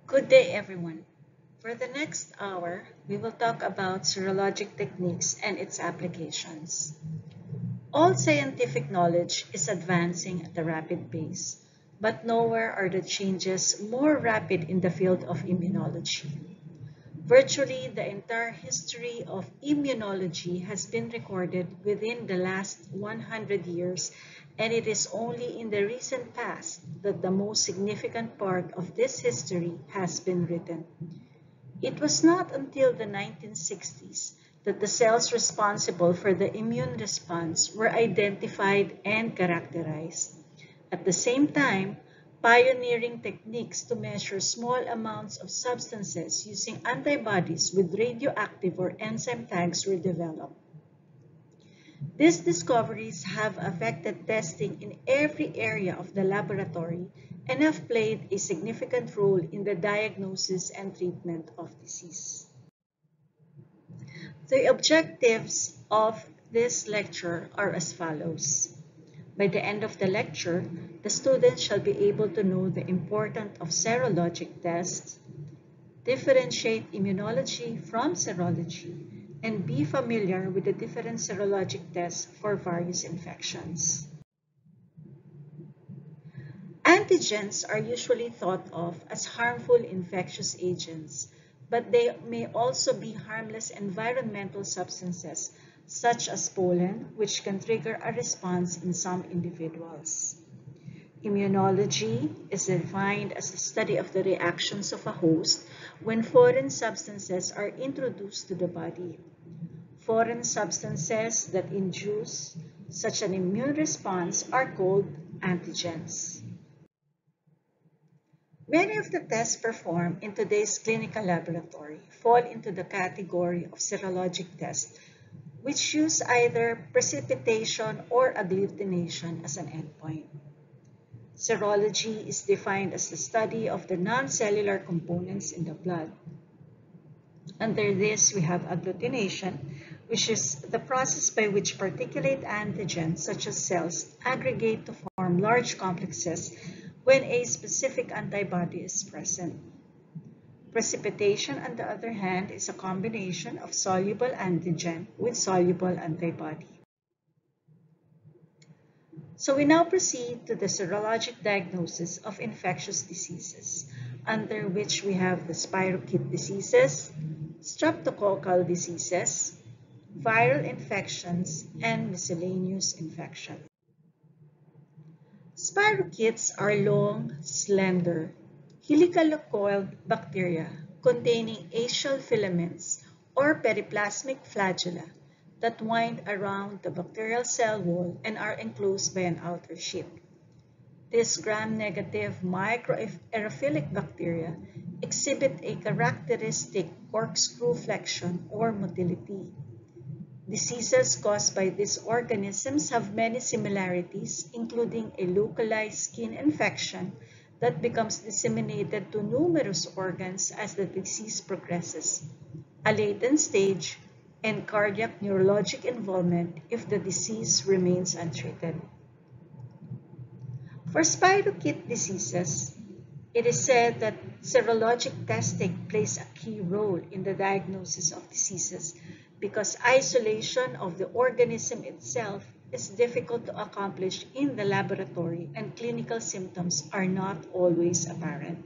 Good day, everyone. For the next hour, we will talk about serologic techniques and its applications. All scientific knowledge is advancing at a rapid pace, but nowhere are the changes more rapid in the field of immunology. Virtually the entire history of immunology has been recorded within the last 100 years, and it is only in the recent past that the most significant part of this history has been written. It was not until the 1960s that the cells responsible for the immune response were identified and characterized. At the same time, pioneering techniques to measure small amounts of substances using antibodies with radioactive or enzyme tags were developed. These discoveries have affected testing in every area of the laboratory and have played a significant role in the diagnosis and treatment of disease. The objectives of this lecture are as follows. By the end of the lecture, the students shall be able to know the importance of serologic tests, differentiate immunology from serology, and be familiar with the different serologic tests for various infections. Antigens are usually thought of as harmful infectious agents, but they may also be harmless environmental substances such as pollen, which can trigger a response in some individuals. Immunology is defined as the study of the reactions of a host when foreign substances are introduced to the body. Foreign substances that induce such an immune response are called antigens. Many of the tests performed in today's clinical laboratory fall into the category of serologic tests, which use either precipitation or agglutination as an endpoint. Serology is defined as the study of the non-cellular components in the blood. Under this, we have agglutination, which is the process by which particulate antigens, such as cells, aggregate to form large complexes when a specific antibody is present. Precipitation, on the other hand, is a combination of soluble antigen with soluble antibody. So we now proceed to the serologic diagnosis of infectious diseases, under which we have the spirochete diseases, streptococcal diseases, viral infections, and miscellaneous infections. Spirochetes are long, slender, helical-coiled bacteria containing acial filaments or periplasmic flagella that wind around the bacterial cell wall and are enclosed by an outer sheath. These gram-negative microaerophilic bacteria exhibit a characteristic corkscrew flexion or motility. Diseases caused by these organisms have many similarities, including a localized skin infection that becomes disseminated to numerous organs as the disease progresses, a latent stage, and cardiac neurologic involvement if the disease remains untreated. For spirochete diseases, it is said that serologic testing plays a key role in the diagnosis of diseases because isolation of the organism itself is difficult to accomplish in the laboratory and clinical symptoms are not always apparent.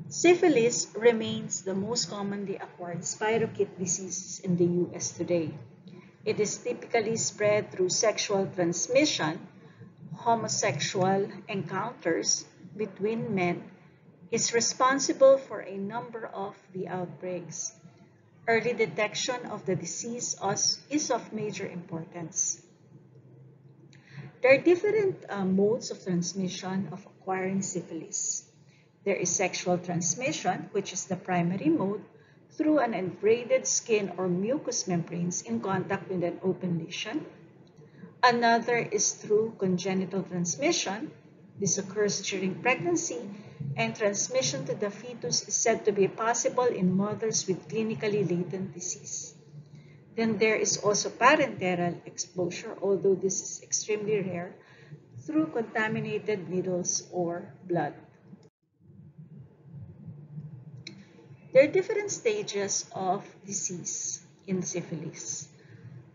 Syphilis remains the most commonly acquired spirochete disease in the US today. It is typically spread through sexual transmission. Homosexual encounters between men is responsible for a number of the outbreaks. Early detection of the disease is of major importance. There are different modes of transmission of acquiring syphilis. There is sexual transmission, which is the primary mode, through an abraded skin or mucous membranes in contact with an open lesion. Another is through congenital transmission. This occurs during pregnancy, and transmission to the fetus is said to be possible in mothers with clinically latent disease. Then there is also parenteral exposure, although this is extremely rare, through contaminated needles or blood. There are different stages of disease in syphilis.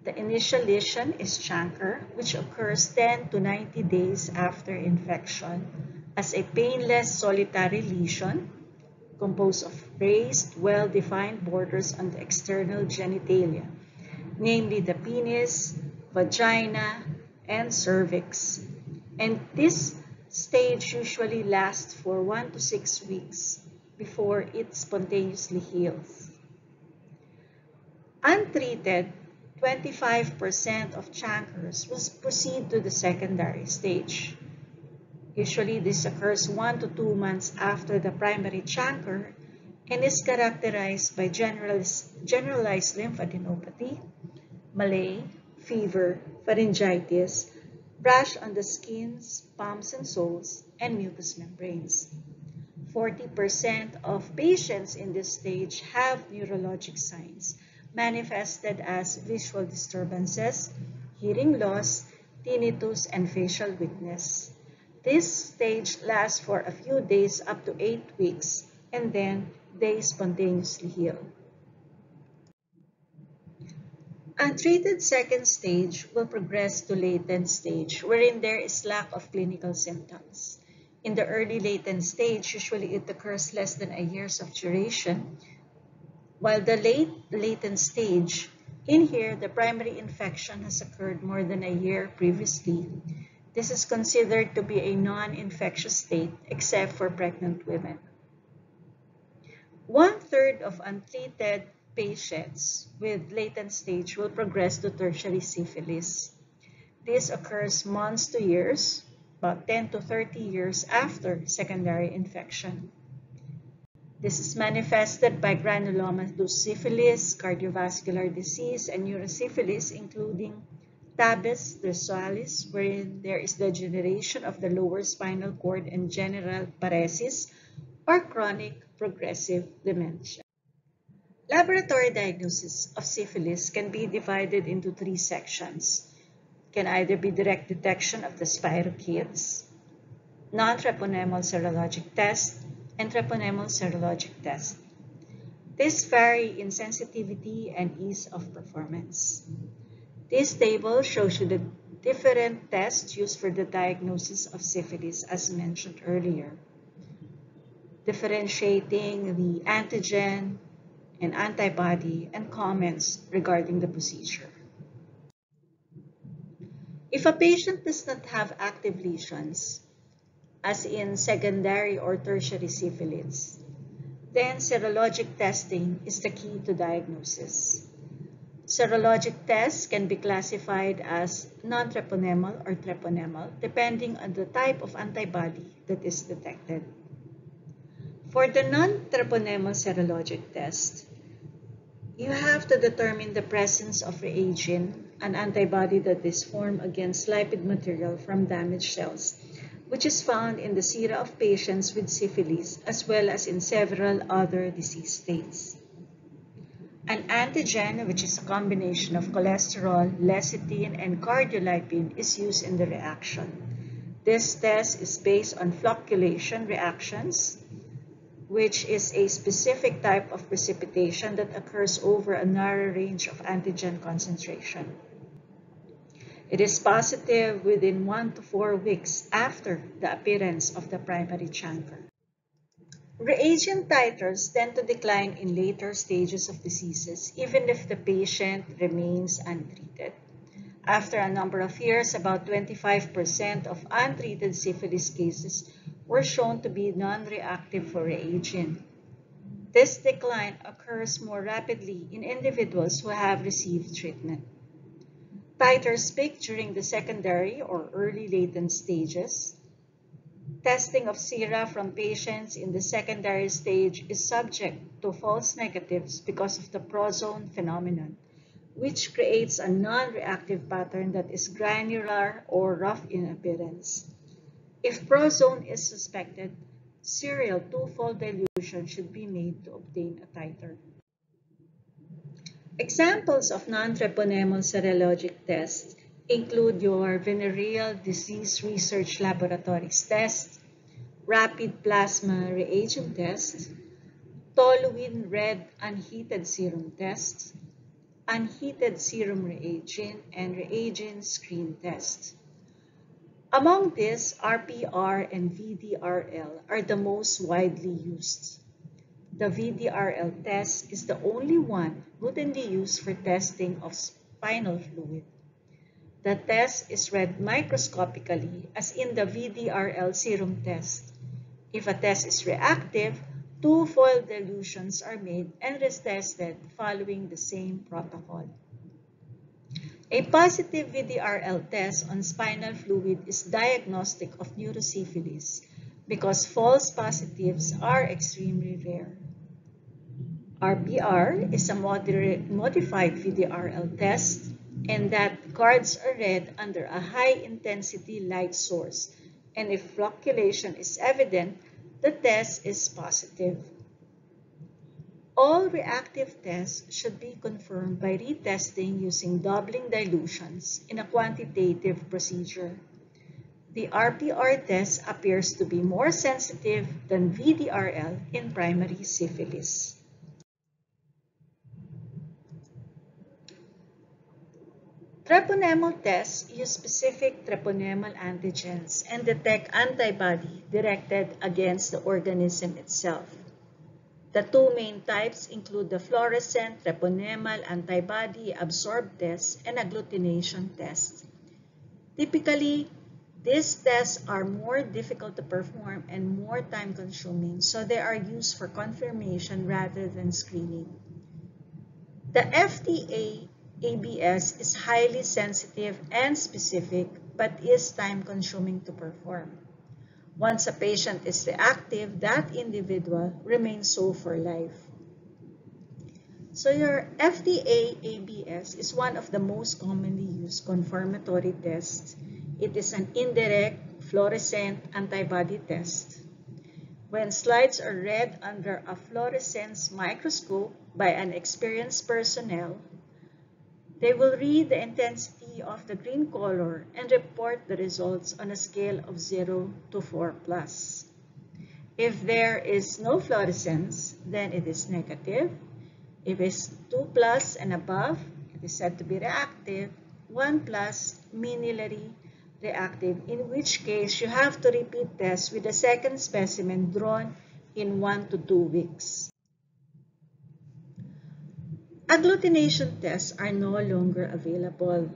The initial lesion is chancre, which occurs 10 to 90 days after infection as a painless solitary lesion composed of raised, well-defined borders on the external genitalia, namely the penis, vagina, and cervix. And this stage usually lasts for 1 to 6 weeks before it spontaneously heals. Untreated, 25% of chancres will proceed to the secondary stage. Usually, this occurs 1 to 2 months after the primary chancre and is characterized by generalized lymphadenopathy, malaise, fever, pharyngitis, rash on the skins, palms and soles, and mucous membranes. 40% of patients in this stage have neurologic signs manifested as visual disturbances, hearing loss, tinnitus, and facial weakness. This stage lasts for a few days up to 8 weeks, and then they spontaneously heal. Untreated second stage will progress to latent stage, wherein there is lack of clinical symptoms. In the early latent stage, usually it occurs less than a year's of duration, while the late latent stage, in here, the primary infection has occurred more than a year previously. This is considered to be a non-infectious state except for pregnant women. 1/3 of untreated patients with latent stage will progress to tertiary syphilis. This occurs months to years, about 10 to 30 years after secondary infection. This is manifested by granulomatous syphilis, cardiovascular disease, and neurosyphilis, including tabes dorsalis, wherein there is degeneration of the lower spinal cord and general paresis, or chronic progressive dementia. Laboratory diagnosis of syphilis can be divided into 3 sections. It can either be direct detection of the spirochetes, non-treponemal serologic test, and treponemal serologic test. These vary in sensitivity and ease of performance. This table shows you the different tests used for the diagnosis of syphilis as mentioned earlier, differentiating the antigen and antibody and comments regarding the procedure. If a patient does not have active lesions, as in secondary or tertiary syphilis, then serologic testing is the key to diagnosis. Serologic tests can be classified as non-treponemal or treponemal depending on the type of antibody that is detected. For the non-treponemal serologic test, you have to determine the presence of reagin, an antibody that is formed against lipid material from damaged cells, which is found in the sera of patients with syphilis as well as in several other disease states. An antigen, which is a combination of cholesterol, lecithin, and cardiolipin, is used in the reaction. This test is based on flocculation reactions, which is a specific type of precipitation that occurs over a narrow range of antigen concentration. It is positive within 1 to 4 weeks after the appearance of the primary chancre. Reagent titers tend to decline in later stages of diseases even if the patient remains untreated. After a number of years, about 25% of untreated syphilis cases were shown to be non-reactive for reagent. This decline occurs more rapidly in individuals who have received treatment. Titers peak during the secondary or early latent stages. Testing of sera from patients in the secondary stage is subject to false negatives because of the prozone phenomenon, which creates a non-reactive pattern that is granular or rough in appearance. If prozone is suspected, serial two-fold dilution should be made to obtain a titer. Examples of non-treponemal serologic tests include your venereal disease research laboratories test, rapid plasma reagent test, toluene red unheated serum test, unheated serum reagent, and reagent screen test. Among these, RPR and VDRL are the most widely used. The VDRL test is the only one routinely used for testing of spinal fluid. The test is read microscopically as in the VDRL serum test. If a test is reactive, two foil dilutions are made and retested following the same protocol. A positive VDRL test on spinal fluid is diagnostic of neurosyphilis because false positives are extremely rare. RPR is a modified VDRL test, and that cards are read under a high-intensity light source, and if flocculation is evident, the test is positive. All reactive tests should be confirmed by retesting using doubling dilutions in a quantitative procedure. The RPR test appears to be more sensitive than VDRL in primary syphilis. Treponemal tests use specific treponemal antigens and detect antibody directed against the organism itself. The two main types include the fluorescent treponemal antibody absorb test and agglutination test. Typically, these tests are more difficult to perform and more time-consuming, so they are used for confirmation rather than screening. The FDA ABS is highly sensitive and specific, but is time-consuming to perform. Once a patient is reactive, that individual remains so for life. So your FDA ABS is one of the most commonly used confirmatory tests. It is an indirect fluorescent antibody test. When slides are read under a fluorescence microscope by an experienced personnel, they will read the intensity of the green color and report the results on a scale of 0 to 4 plus. If there is no fluorescence, then it is negative. If it's 2 plus and above, it is said to be reactive. 1 plus, minimally reactive, in which case you have to repeat tests with a second specimen drawn in 1 to 2 weeks. Agglutination tests are no longer available.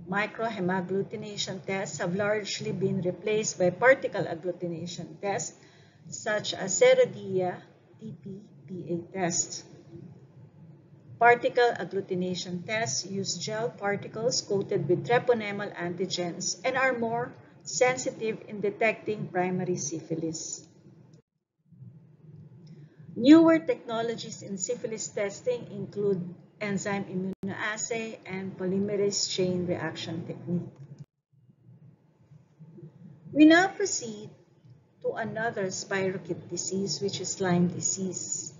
Microhemagglutination tests have largely been replaced by particle agglutination tests such as Serodia TPPA test. Particle agglutination tests use gel particles coated with treponemal antigens and are more sensitive in detecting primary syphilis. Newer technologies in syphilis testing include enzyme immunoassay and polymerase chain reaction technique. We now proceed to another spirochete disease, which is Lyme disease.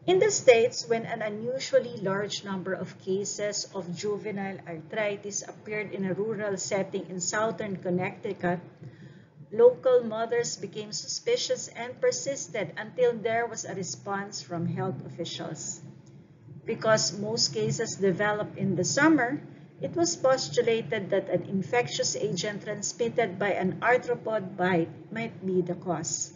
In the States, when an unusually large number of cases of juvenile arthritis appeared in a rural setting in southern Connecticut, local mothers became suspicious and persisted until there was a response from health officials. Because most cases develop in the summer, it was postulated that an infectious agent transmitted by an arthropod bite might be the cause.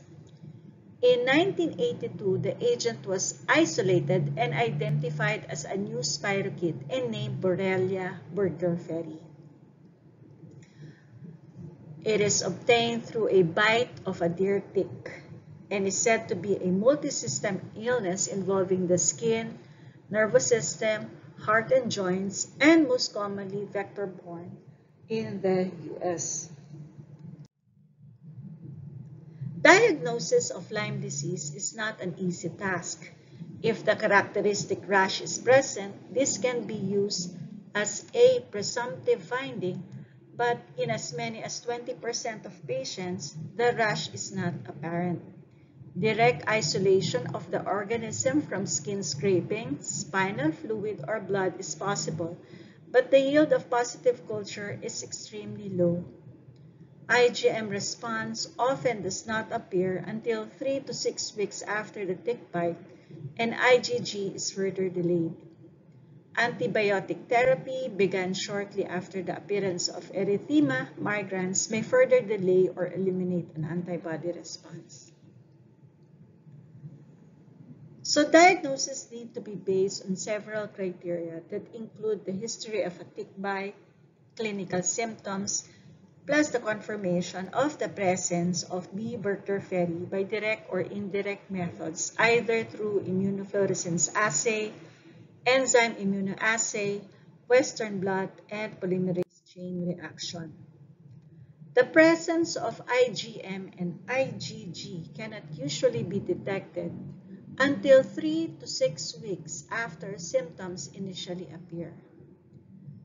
In 1982, the agent was isolated and identified as a new spirochete and named Borrelia burgdorferi. It is obtained through a bite of a deer tick and is said to be a multi-system illness involving the skin, nervous system, heart and joints, and most commonly vector-borne in the US. Diagnosis of Lyme disease is not an easy task. If the characteristic rash is present, this can be used as a presumptive finding, but in as many as 20% of patients, the rash is not apparent. Direct isolation of the organism from skin scraping, spinal fluid, or blood is possible, but the yield of positive culture is extremely low. IgM response often does not appear until 3 to 6 weeks after the tick bite, and IgG is further delayed. Antibiotic therapy began shortly after the appearance of erythema migrans may further delay or eliminate an antibody response. So diagnoses need to be based on several criteria that include the history of a tick bite, clinical symptoms, plus the confirmation of the presence of B. burgdorferi by direct or indirect methods, either through immunofluorescence assay, enzyme immunoassay, Western blot, and polymerase chain reaction. The presence of IgM and IgG cannot usually be detected until 3 to 6 weeks after symptoms initially appear.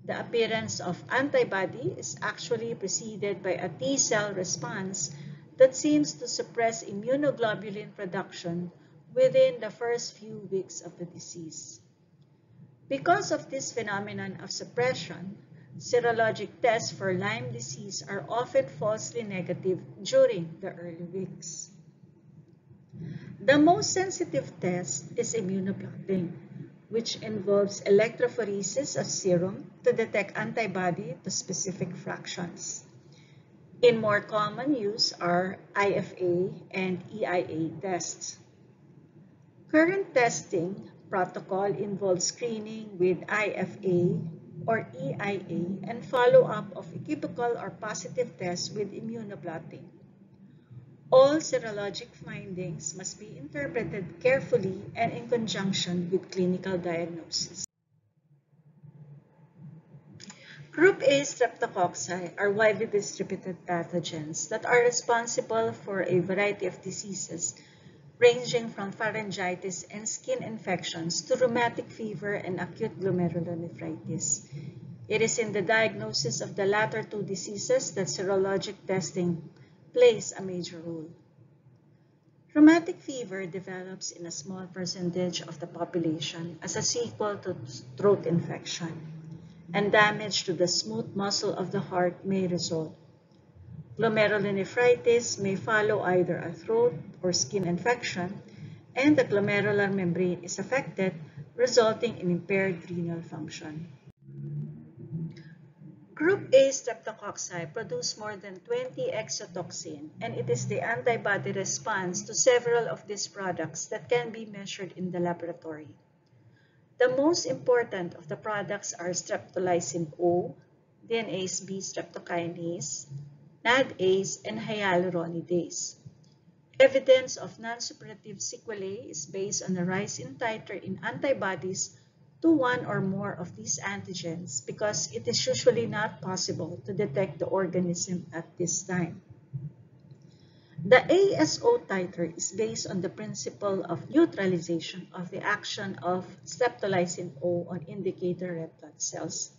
The appearance of antibody is actually preceded by a T-cell response that seems to suppress immunoglobulin production within the first few weeks of the disease. Because of this phenomenon of suppression, serologic tests for Lyme disease are often falsely negative during the early weeks. The most sensitive test is immunoblotting, which involves electrophoresis of serum to detect antibody to specific fractions. In more common use are IFA and EIA tests. Current testing protocol involves screening with IFA or EIA and follow-up of equivocal or positive tests with immunoblotting. All serologic findings must be interpreted carefully and in conjunction with clinical diagnosis. Group A streptococci are widely distributed pathogens that are responsible for a variety of diseases ranging from pharyngitis and skin infections to rheumatic fever and acute glomerulonephritis. It is in the diagnosis of the latter two diseases that serologic testing plays a major role. Rheumatic fever develops in a small percentage of the population as a sequel to throat infection, and damage to the smooth muscle of the heart may result. Glomerulonephritis may follow either a throat or skin infection, and the glomerular membrane is affected, resulting in impaired renal function. Group A streptococci produce more than 20 exotoxin, and it is the antibody response to several of these products that can be measured in the laboratory. The most important of the products are streptolysin O, DNase B streptokinase, NADase, and hyaluronidase. Evidence of non-suppurative sequelae is based on a rise in titer in antibodies to one or more of these antigens because it is usually not possible to detect the organism at this time. The ASO titer is based on the principle of neutralization of the action of streptolysin O on indicator red blood cells.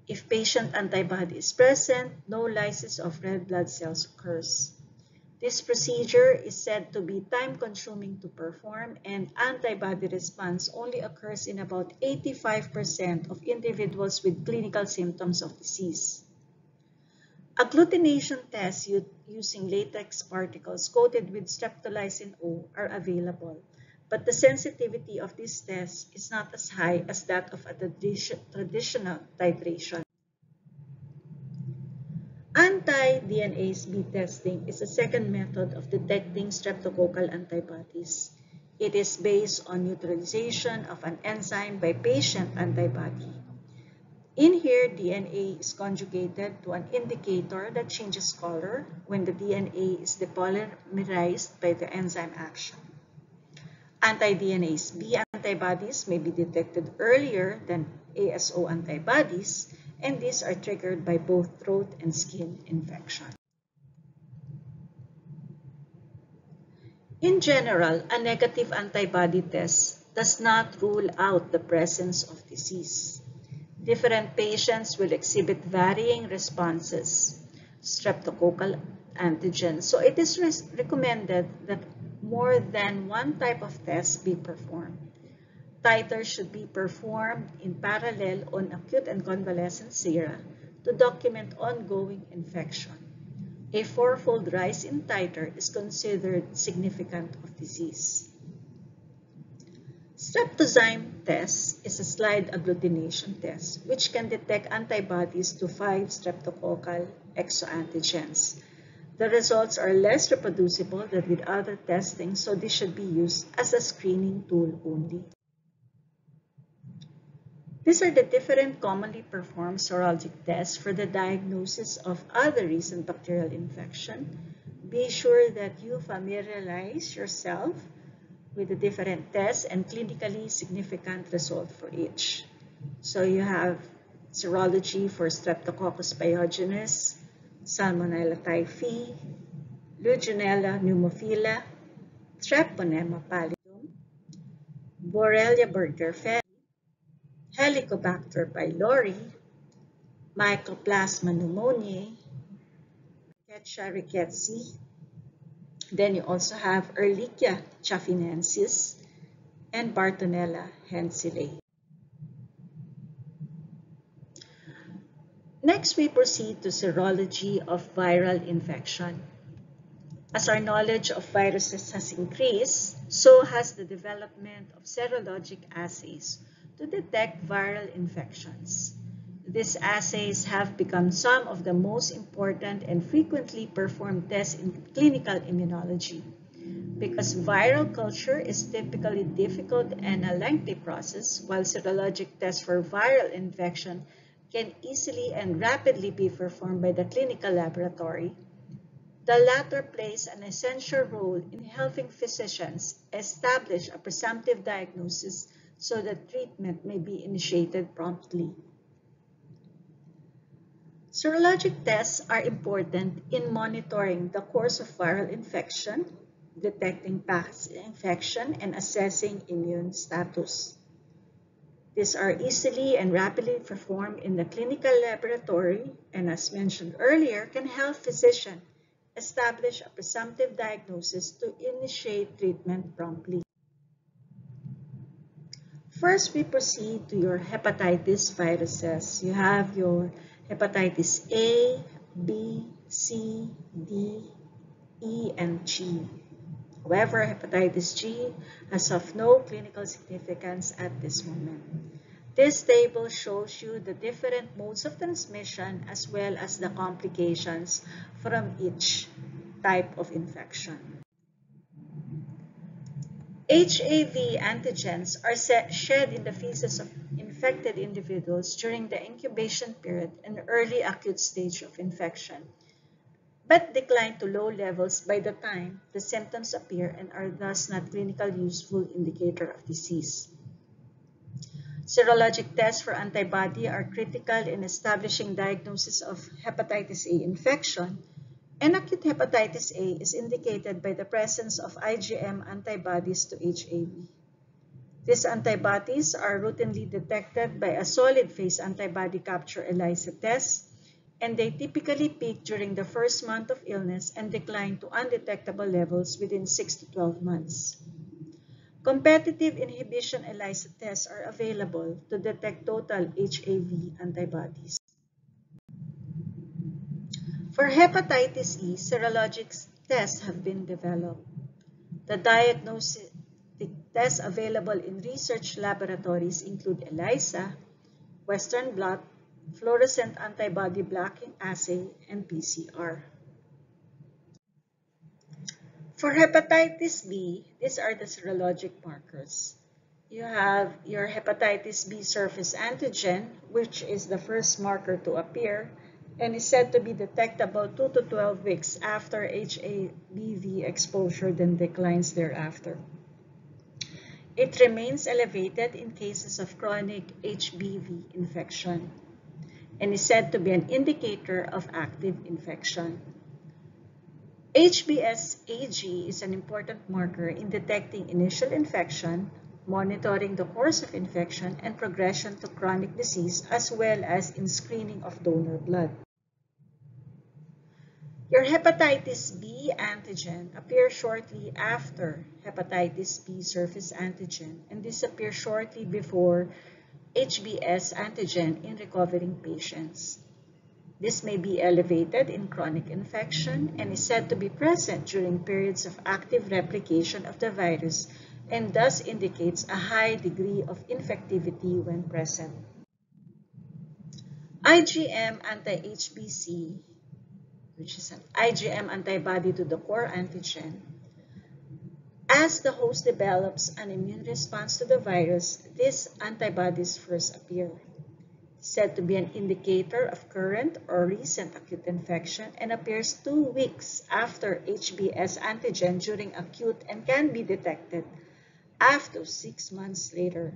If patient antibody is present, no lysis of red blood cells occurs. This procedure is said to be time-consuming to perform, and antibody response only occurs in about 85% of individuals with clinical symptoms of disease. Agglutination tests using latex particles coated with streptolysin O are available, but the sensitivity of these tests is not as high as that of a traditional titration. Anti-DNase B testing is a second method of detecting streptococcal antibodies. It is based on neutralization of an enzyme by patient antibody. In here, DNA is conjugated to an indicator that changes color when the DNA is depolymerized by the enzyme action. Anti-DNase B antibodies may be detected earlier than ASO antibodies, and these are triggered by both throat and skin infection. In general, a negative antibody test does not rule out the presence of disease. Different patients will exhibit varying responses, streptococcal antigens, so it is recommended that more than one type of test be performed. Titers should be performed in parallel on acute and convalescent sera to document ongoing infection. A fourfold rise in titer is considered significant of disease. Streptozyme test is a slide agglutination test which can detect antibodies to 5 streptococcal exoantigens. The results are less reproducible than with other testing, so this should be used as a screening tool only. These are the different commonly performed serologic tests for the diagnosis of other recent bacterial infection. Be sure that you familiarize yourself with the different tests and clinically significant result for each. So you have serology for Streptococcus pyogenes, Salmonella typhi, Legionella pneumophila, Treponema pallidum, Borrelia burgdorferi, Helicobacter pylori, Mycoplasma pneumoniae, Rickettsia rickettsii. Then you also have Ehrlichia chaffinensis and Bartonella henselae. Next, we proceed to serology of viral infection. As our knowledge of viruses has increased, so has the development of serologic assays to detect viral infections. These assays have become some of the most important and frequently performed tests in clinical immunology. Because viral culture is typically difficult and a lengthy process, while serologic tests for viral infection can easily and rapidly be performed by the clinical laboratory, the latter plays an essential role in helping physicians establish a presumptive diagnosis so that treatment may be initiated promptly. Serologic tests are important in monitoring the course of viral infection, detecting past infection, and assessing immune status. These are easily and rapidly performed in the clinical laboratory and, as mentioned earlier, can help physicians establish a presumptive diagnosis to initiate treatment promptly. First, we proceed to your hepatitis viruses. You have your hepatitis A, B, C, D, E, and G. However, hepatitis G has of no clinical significance at this moment. This table shows you the different modes of transmission as well as the complications from each type of infection. HAV antigens are shed in the feces of infected individuals during the incubation period and early acute stage of infection, but decline to low levels by the time the symptoms appear and are thus not clinically useful indicator of disease. Serologic tests for antibody are critical in establishing diagnosis of hepatitis A infection, and acute hepatitis A is indicated by the presence of IgM antibodies to HAV. These antibodies are routinely detected by a solid phase antibody capture ELISA test, and they typically peak during the first month of illness and decline to undetectable levels within 6 to 12 months. Competitive inhibition ELISA tests are available to detect total HAV antibodies. For hepatitis E, serologic tests have been developed. The diagnostic tests available in research laboratories include ELISA, Western blot, fluorescent antibody blocking assay, and PCR. For hepatitis B, these are the serologic markers. You have your hepatitis B surface antigen, which is the first marker to appear, and is said to be detectable 2 to 12 weeks after HABV exposure, then declines thereafter. It remains elevated in cases of chronic HBV infection and is said to be an indicator of active infection. HBsAg is an important marker in detecting initial infection, monitoring the course of infection and progression to chronic disease, as well as in screening of donor blood. Your hepatitis B antigen appears shortly after hepatitis B surface antigen and disappears shortly before HBs antigen in recovering patients. This may be elevated in chronic infection and is said to be present during periods of active replication of the virus and thus indicates a high degree of infectivity when present. IgM anti-HBC, which is an IgM antibody to the core antigen. As the host develops an immune response to the virus, these antibodies first appear, said to be an indicator of current or recent acute infection, and appears 2 weeks after HBs antigen during acute and can be detected after 6 months later.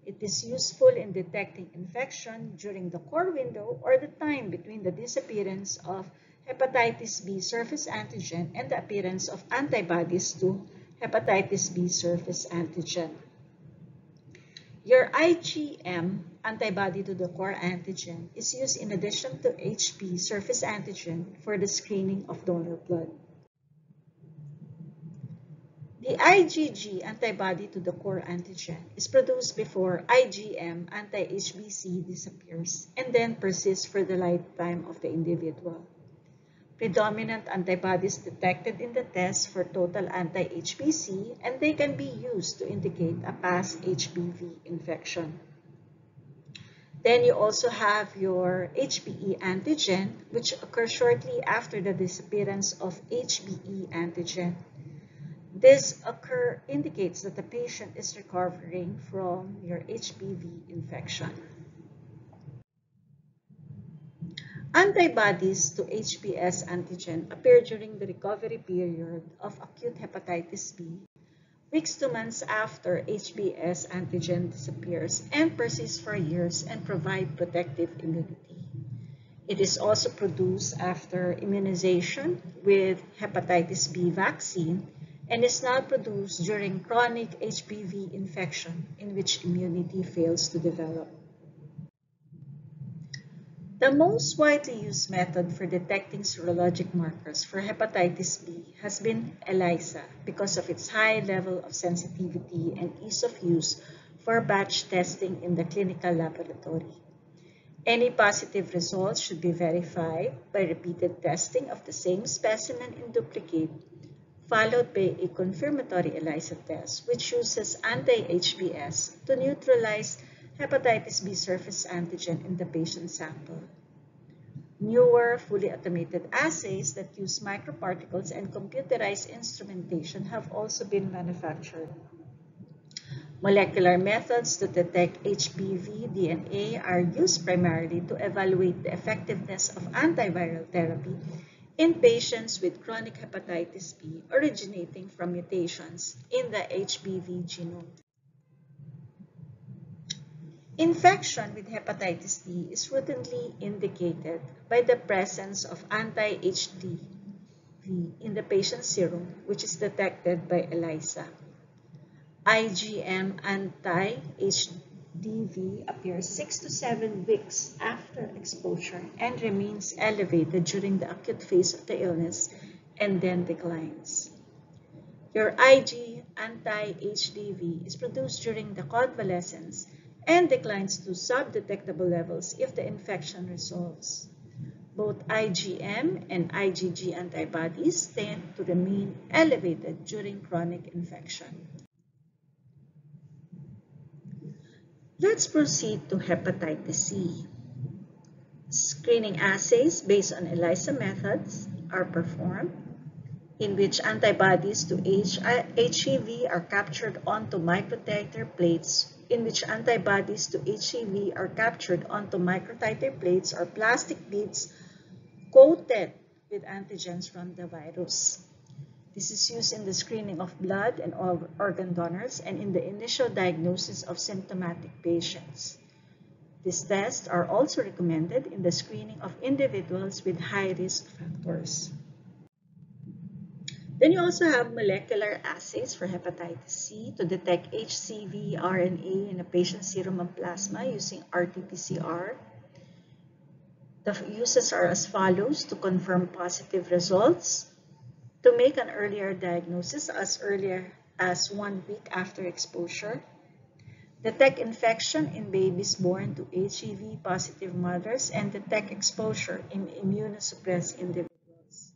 It is useful in detecting infection during the core window or the time between the disappearance of hepatitis B surface antigen and the appearance of antibodies to hepatitis B surface antigen. Your IgM antibody to the core antigen is used in addition to HB surface antigen for the screening of donor blood. The IgG antibody to the core antigen is produced before IgM anti-HBC disappears and then persists for the lifetime of the individual. Predominant antibodies detected in the test for total anti-HBC, and they can be used to indicate a past HBV infection. Then you also have your HBe antigen, which occurs shortly after the disappearance of HBe antigen. This indicates that the patient is recovering from your HBV infection. Antibodies to HBs antigen appear during the recovery period of acute hepatitis B, weeks to months after HBs antigen disappears and persist for years and provide protective immunity. It is also produced after immunization with hepatitis B vaccine and is not produced during chronic HBV infection in which immunity fails to develop. The most widely used method for detecting serologic markers for hepatitis B has been ELISA because of its high level of sensitivity and ease of use for batch testing in the clinical laboratory. Any positive results should be verified by repeated testing of the same specimen in duplicate, followed by a confirmatory ELISA test, which uses anti-HBs to neutralize hepatitis B surface antigen in the patient sample. Newer, fully automated assays that use microparticles and computerized instrumentation have also been manufactured. Molecular methods to detect HBV DNA are used primarily to evaluate the effectiveness of antiviral therapy in patients with chronic hepatitis B originating from mutations in the HBV genome. Infection with hepatitis D is routinely indicated by the presence of anti-HDV in the patient's serum, which is detected by ELISA. IgM anti-HDV appears 6 to 7 weeks after exposure and remains elevated during the acute phase of the illness and then declines. Your Ig anti-HDV is produced during the convalescence and declines to subdetectable levels if the infection resolves. Both IgM and IgG antibodies tend to remain elevated during chronic infection. Let's proceed to hepatitis C. Screening assays based on ELISA methods are performed, in which antibodies to HEV are captured onto microtiter plates, or plastic beads coated with antigens from the virus. This is used in the screening of blood and organ donors and in the initial diagnosis of symptomatic patients. These tests are also recommended in the screening of individuals with high-risk factors. Then you also have molecular assays for hepatitis C to detect HCV RNA in a patient's serum and plasma using RT-PCR. The uses are as follows: to confirm positive results, to make an earlier diagnosis as earlier as 1 week after exposure, detect infection in babies born to HIV-positive mothers, and detect exposure in immunosuppressed individuals.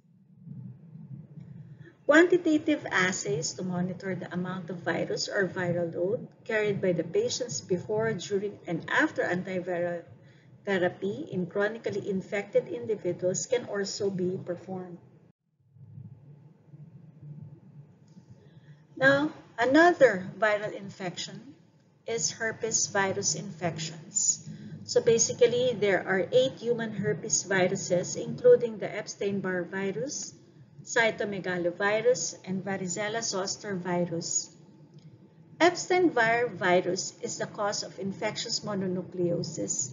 Quantitative assays to monitor the amount of virus or viral load carried by the patients before, during, and after antiviral therapy in chronically infected individuals can also be performed. Now, another viral infection is herpes virus infections. So basically, there are 8 human herpes viruses, including the Epstein-Barr virus, cytomegalovirus, and varicella zoster virus. Epstein-Barr virus is the cause of infectious mononucleosis,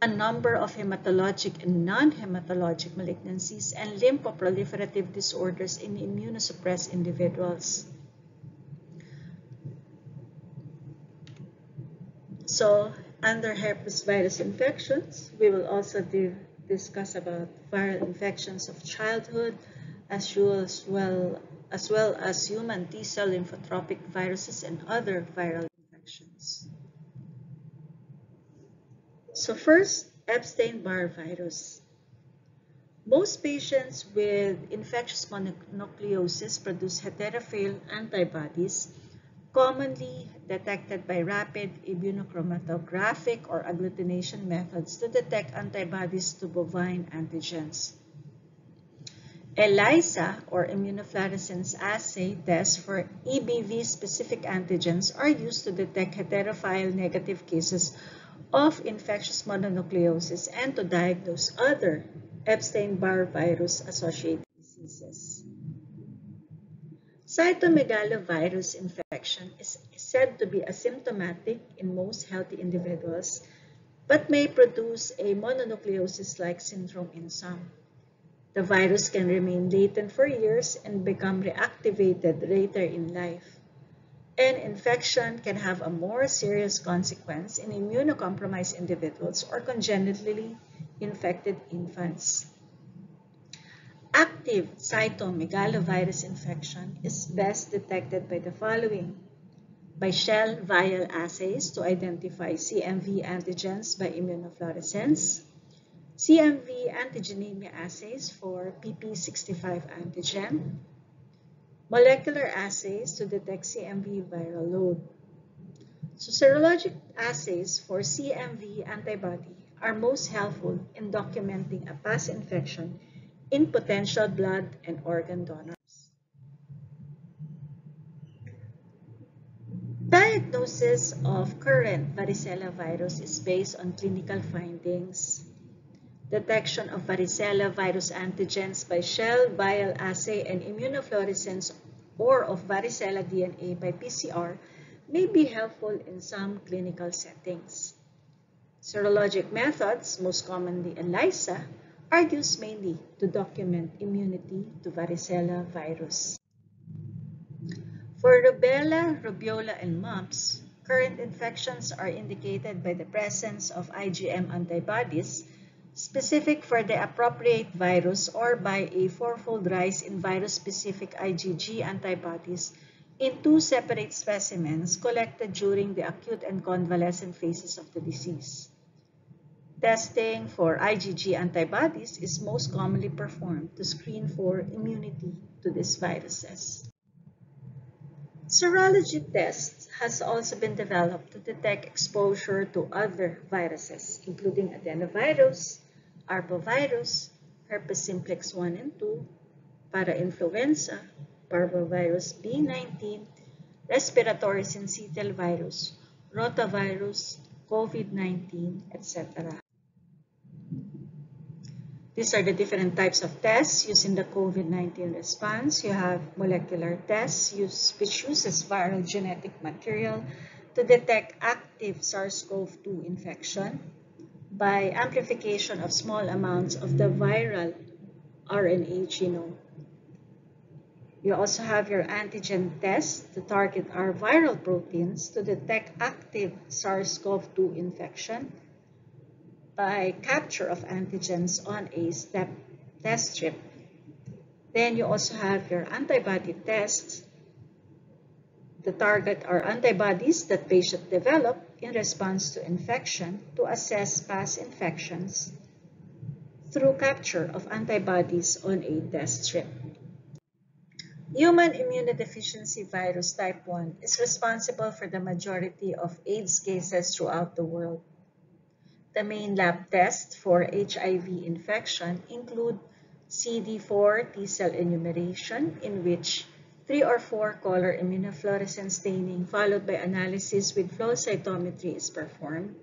a number of hematologic and non-hematologic malignancies, and lymphoproliferative disorders in immunosuppressed individuals. So, under herpes virus infections, we will also discuss about viral infections of childhood, as well as human T-cell lymphotropic viruses and other viral infections. So first, Epstein-Barr virus. Most patients with infectious mononucleosis produce heterophile antibodies, commonly detected by rapid immunochromatographic or agglutination methods to detect antibodies to bovine antigens. ELISA, or immunofluorescence assay tests for EBV-specific antigens, are used to detect heterophile negative cases of infectious mononucleosis and to diagnose other Epstein-Barr virus-associated diseases. Cytomegalovirus infection is said to be asymptomatic in most healthy individuals, but may produce a mononucleosis-like syndrome in some. The virus can remain latent for years and become reactivated later in life. And infection can have a more serious consequence in immunocompromised individuals or congenitally infected infants. Active cytomegalovirus infection is best detected by the following: by shell vial assays to identify CMV antigens by immunofluorescence, CMV antigenemia assays for PP65 antigen, molecular assays to detect CMV viral load. So serologic assays for CMV antibody are most helpful in documenting a past infection in potential blood and organ donors. Diagnosis of current varicella virus is based on clinical findings, detection of varicella virus antigens by shell vial assay and immunofluorescence, or of varicella DNA by PCR may be helpful in some clinical settings. Serologic methods, most commonly ELISA, are used mainly to document immunity to varicella virus. For rubella, rubeola, and mumps, current infections are indicated by the presence of IgM antibodies specific for the appropriate virus or by a fourfold rise in virus-specific IgG antibodies in 2 separate specimens collected during the acute and convalescent phases of the disease. Testing for IgG antibodies is most commonly performed to screen for immunity to these viruses. Serology tests has also been developed to detect exposure to other viruses, including adenovirus, arbovirus, herpes simplex 1 and 2, parainfluenza, parvovirus B19, respiratory syncytial virus, rotavirus, COVID-19, etc. These are the different types of tests used in the COVID-19 response. You have molecular tests which uses viral genetic material to detect active SARS-CoV-2 infection by amplification of small amounts of the viral RNA genome. You also have your antigen test to target our viral proteins to detect active SARS-CoV-2 infection by capture of antigens on a step test strip. Then you also have your antibody tests. The target are antibodies that patient develop in response to infection to assess past infections through capture of antibodies on a test strip. Human immunodeficiency virus type 1 is responsible for the majority of AIDS cases throughout the world. The main lab tests for HIV infection include CD4 T-cell enumeration, in which 3 or 4 color immunofluorescence staining followed by analysis with flow cytometry is performed.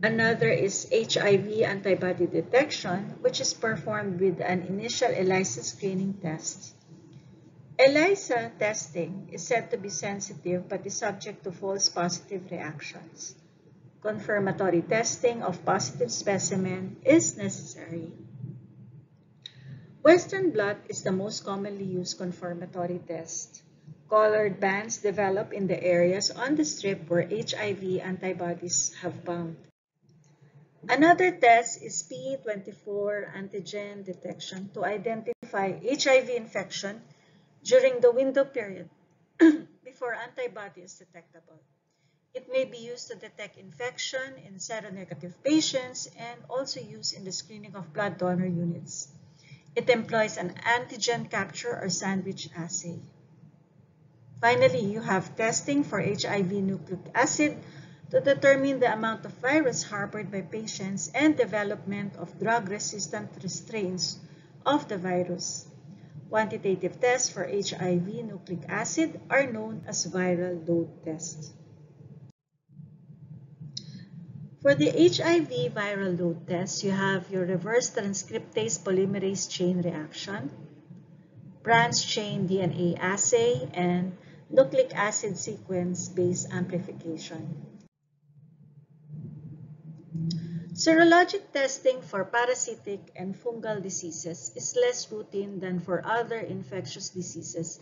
Another is HIV antibody detection, which is performed with an initial ELISA screening test. ELISA testing is said to be sensitive but is subject to false positive reactions. Confirmatory testing of positive specimen is necessary. Western blot is the most commonly used confirmatory test. Colored bands develop in the areas on the strip where HIV antibodies have bound. Another test is P24 antigen detection to identify HIV infection during the window period before antibody is detectable. It may be used to detect infection in seronegative patients and also used in the screening of blood donor units. It employs an antigen capture or sandwich assay. Finally, you have testing for HIV nucleic acid to determine the amount of virus harbored by patients and development of drug-resistant strains of the virus. Quantitative tests for HIV nucleic acid are known as viral load tests. For the HIV viral load test, you have your reverse transcriptase polymerase chain reaction, branch chain DNA assay, and nucleic acid sequence-based amplification. Serologic testing for parasitic and fungal diseases is less routine than for other infectious diseases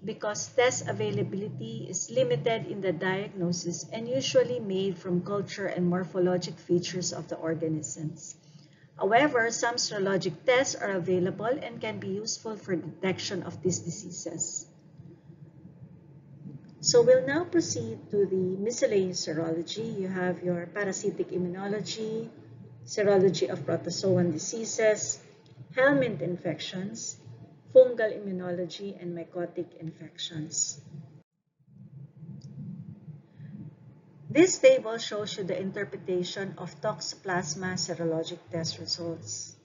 because test availability is limited in the diagnosis and usually made from culture and morphologic features of the organisms. However, some serologic tests are available and can be useful for detection of these diseases. So we'll now proceed to the miscellaneous serology. You have your parasitic immunology, serology of protozoan diseases, helminth infections, fungal immunology, and mycotic infections. This table shows you the interpretation of Toxoplasma serologic test results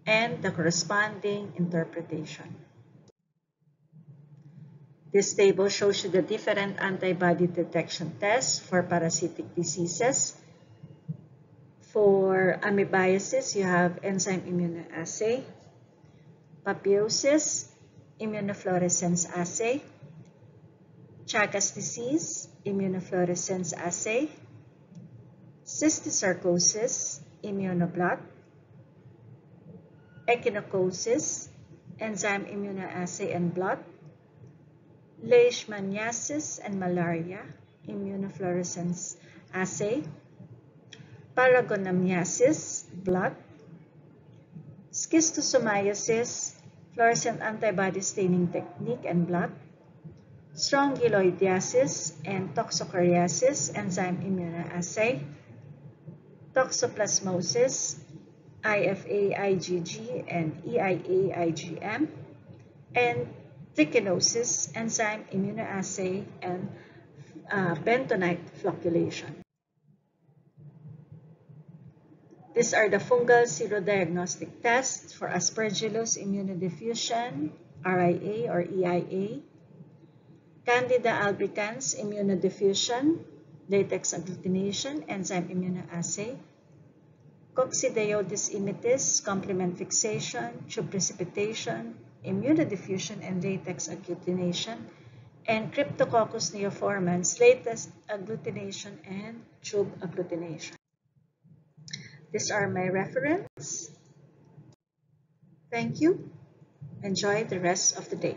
and the corresponding interpretation. This table shows you the different antibody detection tests for parasitic diseases. For amoebiasis, you have enzyme immunoassay. Papillosis, immunofluorescence assay. Chagas disease, immunofluorescence assay. Cysticercosis, immunoblot. Echinocosis, enzyme immunoassay and blot. Leishmaniasis and malaria, immunofluorescence assay. Paragonamiasis, blot. Schistosomiasis, fluorescent antibody staining technique and blot. Strongyloidiasis and toxocariasis, enzyme immunoassay. Toxoplasmosis, IFA-IgG and EIA-IgM. And trichinosis, enzyme immunoassay and bentonite flocculation. These are the fungal serodiagnostic tests for Aspergillus immunodiffusion, RIA or EIA, Candida albicans immunodiffusion, latex agglutination, enzyme immunoassay, Coccidioides immitis, complement fixation, tube precipitation, immunodiffusion and latex agglutination, and Cryptococcus neoformans, latex agglutination and tube agglutination. These are my reference. Thank you. Enjoy the rest of the day.